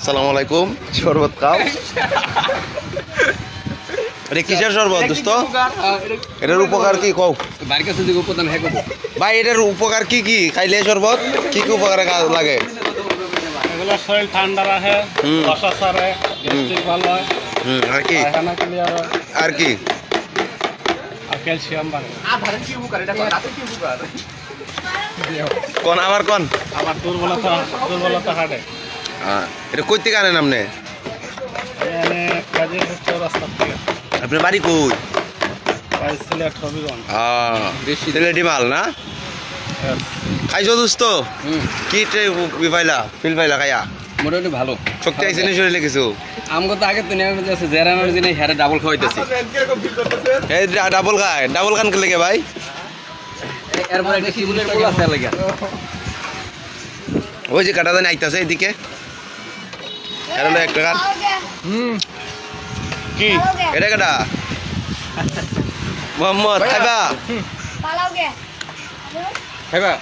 আসসালামু আলাইকুম। শরবত খাও। এটা কিসের শরবত দোস্ত? এটার উপকার কি কও? ভাই এটার উপকার কি কি খাইলে শরবত কি কি উপকারে লাগে? এগুলো শরীর ঠান্ডা রাখে, বসা সারে, গ্যাস্ট্রিক ভালো হয়, আর কি পায়খানা ক্লিয়ার হয়, আর কি আর ক্যালসিয়াম বাড়ে। কোন আবার কোন আবার দুর্বলতা হাঁটে। এটা কই থেকে আনেন আপনি? এখানে কাজের হচ্ছে রাস্তার থেকে আপনার বাড়ি কই? সিলেট হবিগঞ্জ। সিলেটি মাল না? খাইছো দোস্ত? কি পাইলা ফিল পাইলা খাইয়া? মোটামুটি ভালো শক্তি আইসে নি শরীরে কিছু? আমগো তো আগে তো নিয়ম আছে জেরানোর দিনে হেরে ডাবল খাওয়াইতেছি এই ডাবল খায়, ডাবল খান কে লেগে ভাই? এরপর একটা শিবুলের পোলা আছে লাগা ওই যে কাটা দানি আইতাছে এদিকে এটা হলো 1 টাকা। কি এটা কাটা মোহাম্মদ খাইবা? খাইবা